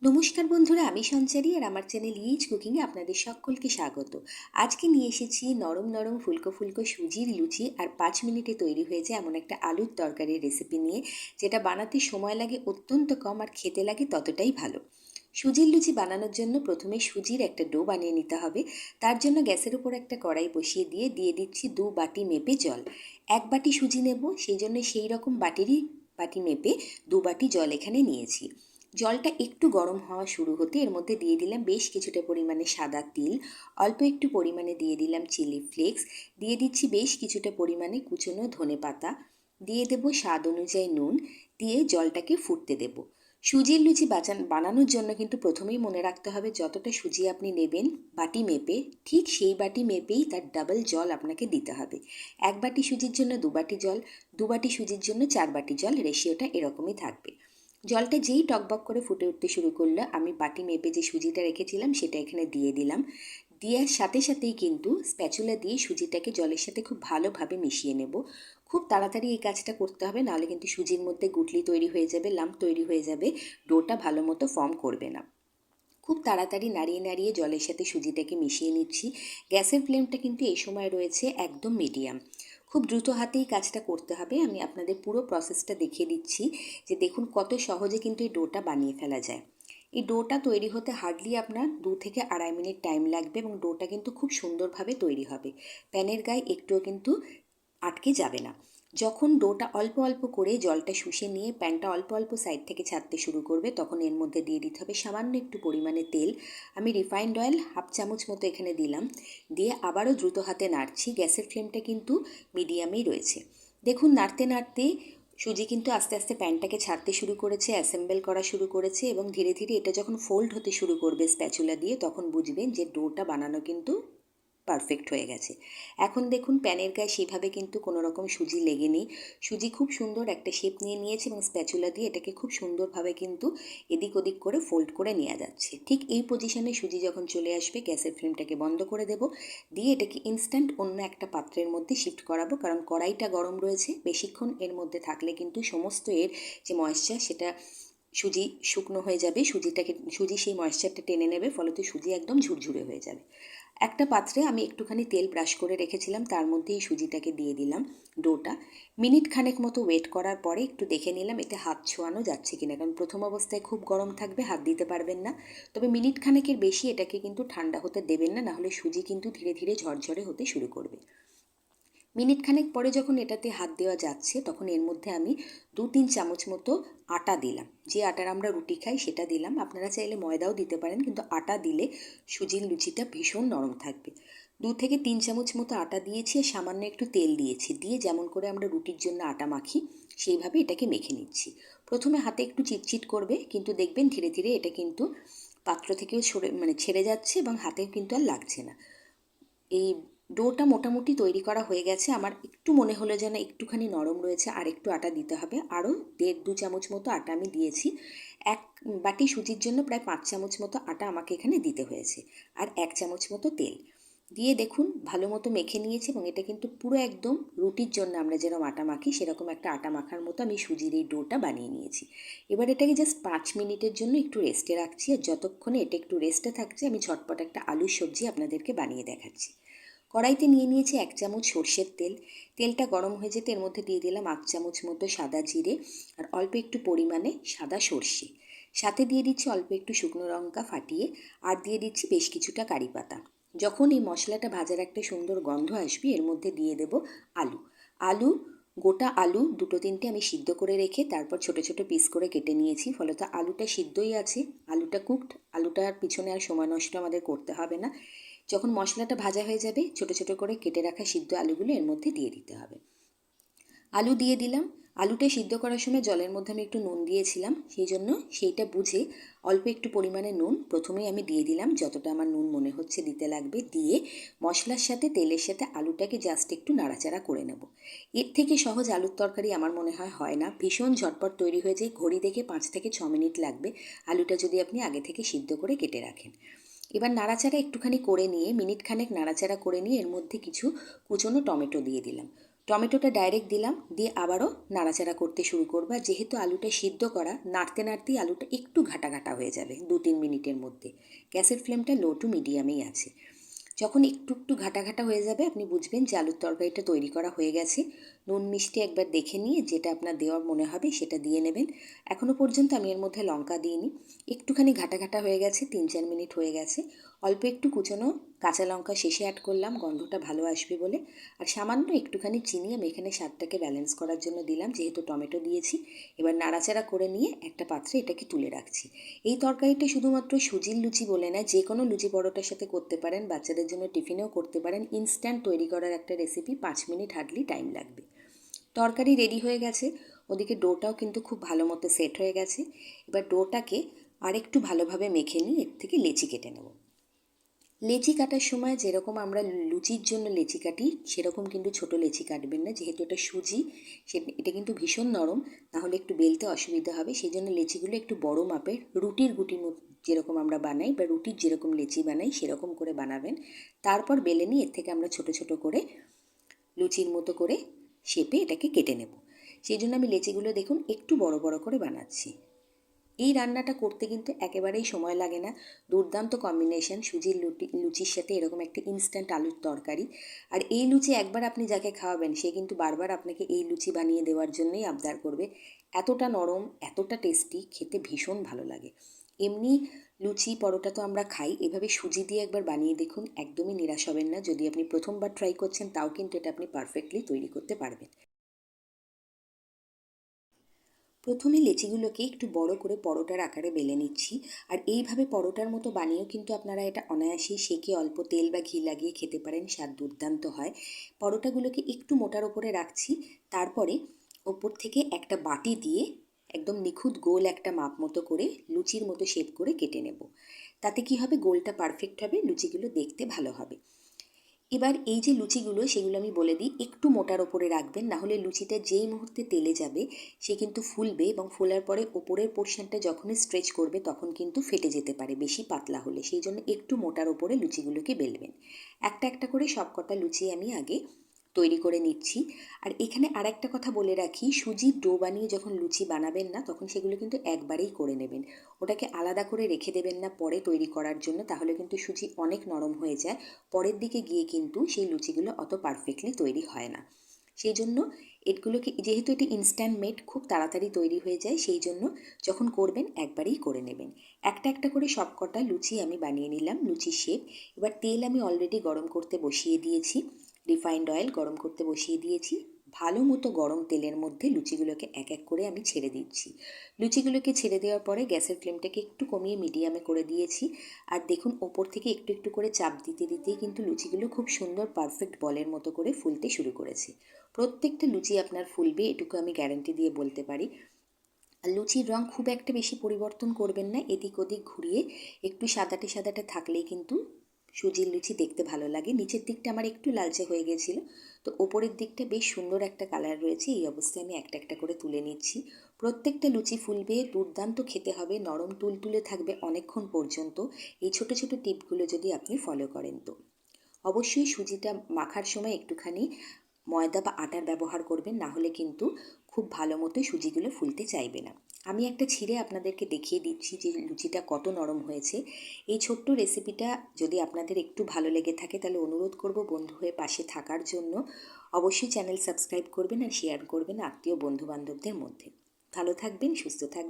নমস্কার বন্ধুরা, আমি সঞ্চারী আর আমার চ্যানেল ইজ কুকিংয়ে আপনাদের সকলকে স্বাগত। আজকে নিয়ে এসেছি নরম নরম ফুলকো ফুলকো সুজির লুচি আর 5 মিনিটে তৈরি হয়ে যায় এমন একটা আলুর তরকারির রেসিপি নিয়ে, যেটা বানাতে সময় লাগে অত্যন্ত কম আর খেতে লাগে ততটাই ভালো। সুজির লুচি বানানোর জন্য প্রথমে সুজির একটা ডো বানিয়ে নিতে হবে। তার জন্য গ্যাসের উপর একটা কড়াই বসিয়ে দিয়ে দিচ্ছি 2 বাটি মেপে জল। 1 বাটি সুজি নেব, সেই জন্য সেই রকম বাটি মেপে 2 বাটি জল এখানে নিয়েছি। জলটা একটু গরম হওয়া শুরু হতে এর মধ্যে দিয়ে দিলাম বেশ কিছুটা পরিমাণে সাদা তিল, অল্প একটু পরিমাণে দিয়ে দিলাম চিলি ফ্লেক্স, দিয়ে দিচ্ছি বেশ কিছুটা পরিমাণে কুচনো ধনেপাতা, দিয়ে দেবো স্বাদ অনুযায়ী নুন, দিয়ে জলটাকে ফুটতে দেব। সুজির লুচি বানানোর জন্য কিন্তু প্রথমেই মনে রাখতে হবে যতটা সুজি আপনি নেবেন বাটি মেপে, ঠিক সেই বাটি মেপেই তার ডাবল জল আপনাকে দিতে হবে। 1 বাটি সুজির জন্য 2 বাটি জল, 2 বাটি সুজির জন্য 4 বাটি জল, রেশিওটা এরকমই থাকবে। জলটা যেই টকবক করে ফুটে উঠতে শুরু করলো, আমি বাটি মেপে যে সুজিটা রেখেছিলাম সেটা এখানে দিয়ে দিলাম। দেওয়ার সাথে সাথেই কিন্তু স্প্যাচুলা দিয়ে সুজিটাকে জলের সাথে খুব ভালোভাবে মিশিয়ে নেব। খুব তাড়াতাড়ি এই কাজটা করতে হবে, নাহলে কিন্তু সুজির মধ্যে গুটলি তৈরি হয়ে যাবে, লাম্প তৈরি হয়ে যাবে, ডোটা ভালো মতো ফর্ম করবে না। খুব তাড়াতাড়ি নাড়িয়ে নাড়িয়ে জলের সাথে সুজিটাকে মিশিয়ে নিচ্ছি। গ্যাসের ফ্লেমটা কিন্তু এই সময় রয়েছে একদম মিডিয়াম। খুব দ্রুত হাতেই কাজটা করতে হবে। আমি আপনাদের পুরো প্রসেসটা দেখিয়ে দিচ্ছি, যে দেখুন কত সহজে কিন্তু এই ডোটা বানিয়ে ফেলা যায়। এই ডোটা তৈরি হতে হার্ডলি আপনার 2 থেকে আড়াই মিনিট টাইম লাগবে এবং ডোটা কিন্তু খুব সুন্দরভাবে তৈরি হবে। প্যানের গায়ে একটুও কিন্তু আটকে যাবে না। যখন ডোটা অল্প অল্প করে জলটা শুষে নিয়ে প্যানটা অল্প অল্প সাইড থেকে ছাড়তে শুরু করবে, তখন এর মধ্যে দিয়ে দিতে হবে সামান্য একটু পরিমাণে তেল। আমি রিফাইন্ড অয়েল হাফ চামচ মতো এখানে দিলাম, দিয়ে আবারও দ্রুত হাতে নাড়ছি। গ্যাসের ফ্লেমটা কিন্তু মিডিয়ামেই রয়েছে। দেখুন নাড়তে নাড়তে সুজি কিন্তু আস্তে আস্তে প্যানটাকে ছাড়তে শুরু করেছে, অ্যাসেম্বল করা শুরু করেছে, এবং ধীরে ধীরে এটা যখন ফোল্ড হতে শুরু করবে স্প্যাচুলা দিয়ে, তখন বুঝবেন যে ডোটা বানানো কিন্তু পারফেক্ট হয়ে গেছে। এখন দেখুন প্যানের গায়ে সেভাবে কিন্তু কোনো রকম সুজি লেগে নেই। সুজি খুব সুন্দর একটা শেপ নিয়ে নিয়েছে এবং স্প্যাচুলা দিয়ে এটাকে খুব সুন্দরভাবে কিন্তু এদিক ওদিক করে ফোল্ড করে নেওয়া যাচ্ছে। ঠিক এই পজিশনে সুজি যখন চলে আসবে, গ্যাসের ফ্লেমটাকে বন্ধ করে দেব, দিয়ে এটাকে ইনস্ট্যান্ট অন্য একটা পাত্রের মধ্যে শিফট করাবো, কারণ কড়াইটা গরম রয়েছে। বেশিক্ষণ এর মধ্যে থাকলে কিন্তু সমস্ত এর যে ময়েশ্চার সেটা সুজি শুকনো হয়ে যাবে, সুজি সেই ময়েশ্চারটা টেনে নেবে, ফলত সুজি একদম ঝুরঝুরে হয়ে যাবে। একটা পাত্রে আমি একটুখানি তেল ব্রাশ করে রেখেছিলাম, তার মধ্যে এই সুজিটাকে দিয়ে দিলাম ডোটা। মিনিট খানেক মতো ওয়েট করার পরে একটু দেখে নিলাম এতে হাত ছোঁয়ানো যাচ্ছে কিনা, কারণ প্রথম অবস্থায় খুব গরম থাকবে, হাত দিতে পারবেন না। তবে মিনিট খানেকের বেশি এটাকে কিন্তু ঠান্ডা হতে দেবেন না, নাহলে সুজি কিন্তু ধীরে ধীরে ঝরঝরে হতে শুরু করবে। মিনিট খানেক পরে যখন এটাতে হাত দেওয়া যাচ্ছে, তখন এর মধ্যে আমি 2-3 চামচ মতো আটা দিলাম। যে আটার আমরা রুটি খাই সেটা দিলাম, আপনারা চাইলে ময়দাও দিতে পারেন, কিন্তু আটা দিলে সুজির লুচিটা ভীষণ নরম থাকবে। 2 থেকে 3 চামচ মতো আটা দিয়েছি আর সামান্য একটু তেল দিয়েছি, দিয়ে যেমন করে আমরা রুটির জন্য আটা মাখি সেইভাবে এটাকে মেখে নিচ্ছি। প্রথমে হাতে একটু চিটচিট করবে, কিন্তু দেখবেন ধীরে ধীরে এটা কিন্তু পাত্র থেকেও ছেড়ে যাচ্ছে এবং হাতেও কিন্তু আর লাগছে না। এই ডোটা মোটামুটি তৈরি করা হয়ে গেছে। আমার একটু মনে হলো যেন একটুখানি নরম রয়েছে, আর একটু আটা দিতে হবে। আরও 1.5-2 চামচ মতো আটা আমি দিয়েছি। 1 বাটি সুজির জন্য প্রায় 5 চামচ মতো আটা আমাকে এখানে দিতে হয়েছে, আর 1 চামচ মতো তেল দিয়ে দেখুন ভালো মতো মেখে নিয়েছি। এবং এটা কিন্তু পুরো একদম রুটির জন্য আমরা যেরকম আটা মাখি সেরকম একটা আটা মাখার মতো আমি সুজির এই ডোটা বানিয়ে নিয়েছি। এবার এটাকে জাস্ট 5 মিনিটের জন্য একটু রেস্টে রাখছি, আর যতক্ষণে এটা একটু রেস্টে থাকছে আমি ঝটপট একটা আলুর সবজি আপনাদেরকে বানিয়ে দেখাচ্ছি। কড়াইতে নিয়ে নিয়েছি 1 চামচ সর্ষের তেল। তেলটা গরম হয়ে যেতে এর মধ্যে দিয়ে দিলাম 8 চামচ মতো সাদা জিরে আর অল্প একটু পরিমাণে সাদা সর্ষে। সাথে দিয়ে দিচ্ছি অল্প একটু শুকনো লঙ্কা ফাটিয়ে, আর দিয়ে দিচ্ছি বেশ কিছুটা কারি পাতা। যখন এই মশলাটা ভাজার একটা সুন্দর গন্ধ আসবে, এর মধ্যে দিয়ে দেব আলু। আলু গোটা আলু 2-3টে আমি সিদ্ধ করে রেখে তারপর ছোট ছোট পিস করে কেটে নিয়েছি, ফলত আলুটা সিদ্ধই আছে, আলুটা কুকড, আলুটার পিছনে আর সময় নষ্ট আমাদের করতে হবে না। যখন মশলাটা ভাজা হয়ে যাবে, ছোট ছোট করে কেটে রাখা সিদ্ধ আলুগুলো এর মধ্যে দিয়ে দিতে হবে। আলু দিয়ে দিলাম। আলুটা সিদ্ধ করার সময় জলের মধ্যে আমি একটু নুন দিয়েছিলাম, সেই জন্য সেইটা বুঝে অল্প একটু পরিমাণে নুন প্রথমেই আমি দিয়ে দিলাম, যতটা আমার নুন মনে হচ্ছে দিতে লাগবে। দিয়ে মশলার সাথে তেলের সাথে আলুটাকে জাস্ট একটু নাড়াচাড়া করে নেব। এর থেকে সহজ আলুর তরকারি আমার মনে হয় না। ভীষণ ঝটপট তৈরি হয়ে যায়, ঘড়ি দেখে 5 থেকে 6 মিনিট লাগবে আলুটা যদি আপনি আগে থেকে সিদ্ধ করে কেটে রাখেন। এবার নাড়াচাড়া একটুখানি করে নিয়ে মিনিট খানেক নাড়াচাড়া করে নিয়ে এর মধ্যে কিছু কুচনো টমেটো দিয়ে দিলাম। টমেটোটা ডাইরেক্ট দিলাম, দিয়ে আবারও নাড়াচাড়া করতে শুরু করবো। আর যেহেতু আলুটা সিদ্ধ করা, নাড়তে নাড়তেই আলুটা একটু ঘাটা ঘাটা হয়ে যাবে 2-3 মিনিটের মধ্যে। গ্যাসের ফ্লেমটা লো টু মিডিয়ামেই আছে। যখন একটু একটু ঘাটা ঘাটা হয়ে যাবে আপনি বুঝবেন যে আলুর তরকারিটা তৈরি করা হয়ে গেছে। নুন মিষ্টি একবার দেখে নিয়ে যেটা আপনার দেওয়ার মনে হবে সেটা দিয়ে নেবেন। এখনও পর্যন্ত আমি এর মধ্যে লঙ্কা দিইনি। একটুখানি ঘাটা ঘাটা হয়ে গেছে, 3-4 মিনিট হয়ে গেছে। অল্প একটু কুচনো কাঁচা লঙ্কা শেষে অ্যাড করলাম, গন্ধটা ভালো আসবে বলে। আর সামান্য একটুখানি চিনি আমি এখানে স্বাদটাকে ব্যালেন্স করার জন্য দিলাম, যেহেতু টমেটো দিয়েছি। এবার নাড়াচাড়া করে নিয়ে একটা পাত্রে এটাকে তুলে রাখছি। এই তরকারিটা শুধুমাত্র সুজির লুচি বলে না, যে কোনো লুচি পরোটার সাথে করতে পারেন, বাচ্চাদের জন্য টিফিনেও করতে পারেন। ইনস্ট্যান্ট তৈরি করার একটা রেসিপি, 5 মিনিট হার্ডলি টাইম লাগবে। তরকারি রেডি হয়ে গেছে, ওদিকে ডোটাও কিন্তু খুব ভালো মতো সেট হয়ে গেছে। এবার ডোটাকে আরেকটু ভালোভাবে মেখে নিয়ে এর থেকে লেচি কেটে নেব। লেচি কাটার সময় যেরকম আমরা লুচির জন্য লেচি কাটি, সেরকম কিন্তু ছোটো লেচি কাটবেন না, যেহেতু এটা সুজি, এটা কিন্তু ভীষণ নরম, নাহলে একটু বেলতে অসুবিধা হবে। সেই জন্য লেচিগুলো একটু বড় মাপের, রুটির গুটি যেরকম আমরা বানাই বা রুটির যেরকম লেচি বানাই সেরকম করে বানাবেন। তারপর বেলে নিয়ে এর থেকে আমরা ছোট ছোট করে লুচির মতো করে শেপে এটাকে কেটে নেব। সেই জন্য আমি লেচিগুলো দেখুন একটু বড় বড় করে বানাচ্ছি। এই রান্নাটা করতে কিন্তু একেবারেই সময় লাগে না। দুর্দান্ত কম্বিনেশন সুজির লুচির সাথে এরকম একটা ইনস্ট্যান্ট আলুর তরকারি। আর এই লুচি একবার আপনি যাকে খাওয়াবেন সে কিন্তু বারবার আপনাকে এই লুচি বানিয়ে দেওয়ার জন্যই আবদার করবে। এতটা নরম, এতটা টেস্টি, খেতে ভীষণ ভালো লাগে। এমনি লুচি পরোটা তো আমরা খাই, এভাবে সুজি দিয়ে একবার বানিয়ে দেখুন, একদমই নিরাশ হবেন না। যদি আপনি প্রথমবার ট্রাই করছেন তাও কিন্তু এটা আপনি পারফেক্টলি তৈরি করতে পারবেন। প্রথমে লেচিগুলোকে একটু বড় করে পরোটার আকারে বেলে নিচ্ছি। আর এইভাবে পরোটার মতো বানিয়েও কিন্তু আপনারা এটা অনায়াসেই সেঁকে অল্প তেল বা ঘি লাগিয়ে খেতে পারেন, স্বাদ দুর্দান্ত হয়। পরোটাগুলোকে একটু মোটার ওপরে রাখছি, তারপরে ওপর থেকে একটা বাটি দিয়ে একদম নিখুঁত গোল একটা মাপ মতো করে লুচির মতো শেপ করে কেটে নেব। তাতে কি হবে, গোলটা পারফেক্ট হবে, লুচিগুলো দেখতে ভালো হবে। এবার এই যে লুচিগুলো সেগুলো আমি বলে দিই, একটু মোটার ওপরে রাখবেন, না হলে লুচিটা যেই মুহূর্তে তেলে যাবে সে কিন্তু ফুলবে, এবং ফোলার পরে ওপরের পোর্শনটা যখনই স্ট্রেচ করবে তখন কিন্তু ফেটে যেতে পারে বেশি পাতলা হলে। সেই জন্য একটু মোটার ওপরে লুচিগুলোকে বেলবেন। একটা একটা করে সবকটা লুচি আমি আগে তৈরি করে নিচ্ছি। আর এখানে আর একটা কথা বলে রাখি, সুজির ডো বানিয়ে যখন লুচি বানাবেন না তখন সেগুলো কিন্তু একবারেই করে নেবেন। ওটাকে আলাদা করে রেখে দেবেন না পরে তৈরি করার জন্য, তাহলে কিন্তু সুজি অনেক নরম হয়ে যায়, পরের দিকে গিয়ে কিন্তু সেই লুচিগুলো অত পারফেক্টলি তৈরি হয় না। সেই জন্য এগুলোকে, যেহেতু এটি ইনস্ট্যান্ট মেড, খুব তাড়াতাড়ি তৈরি হয়ে যায়, সেই জন্য যখন করবেন একবারেই করে নেবেন। একটা একটা করে সবকটা লুচি আমি বানিয়ে নিলাম, লুচি শেপ। এবার তেল আমি অলরেডি গরম করতে বসিয়ে দিয়েছি, রিফাইন্ড অয়েল গরম করতে বসিয়ে দিয়েছি। ভালো মতো গরম তেলের মধ্যে লুচিগুলোকে এক এক করে আমি ছেড়ে দিচ্ছি। লুচিগুলোকে ছেড়ে দেওয়ার পরে গ্যাসের ফ্লেমটাকে একটু কমিয়ে মিডিয়ামে করে দিয়েছি। আর দেখুন ওপর থেকে একটু একটু করে চাপ দিতে দিতেই কিন্তু লুচিগুলো খুব সুন্দর পারফেক্ট বলের মতো করে ফুলতে শুরু করেছে। প্রত্যেকটা লুচি আপনার ফুলবে, এটুকু আমি গ্যারান্টি দিয়ে বলতে পারি। আর লুচির রঙ খুব একটা বেশি পরিবর্তন করবেন না, এদিক ওদিক ঘুরিয়ে একটু সাদাটে সাদাটে থাকলেই কিন্তু সুজির লুচি দেখতে ভালো লাগে। নিচের দিকটা আমার একটু লালচে হয়ে গেছিলো, তো ওপরের দিকটা বেশ সুন্দর একটা কালার রয়েছে। এই অবস্থায় আমি একটা একটা করে তুলে নিচ্ছি। প্রত্যেকটা লুচি ফুলবে, দুর্দান্ত খেতে হবে, নরম তুলতুলে থাকবে অনেকক্ষণ পর্যন্ত, এই ছোট ছোট টিপগুলো যদি আপনি ফলো করেন তো। অবশ্যই সুজিটা মাখার সময় একটুখানি ময়দা বা আটার ব্যবহার করবেন, না হলে কিন্তু খুব ভালো মতো সুজিগুলো ফুলতে চাইবে না। আমি একটা ছিঁড়ে আপনাদেরকে দেখিয়ে দিচ্ছি যে লুচিটা কত নরম হয়েছে। এই ছোট্ট রেসিপিটা যদি আপনাদের একটু ভালো লেগে থাকে তাহলে অনুরোধ করব বন্ধু হয়ে পাশে থাকার জন্য। অবশ্যই চ্যানেল সাবস্ক্রাইব করবেন আর শেয়ার করবেন আত্মীয় বন্ধুবান্ধবদের মধ্যে। ভালো থাকবেন, সুস্থ থাকবেন।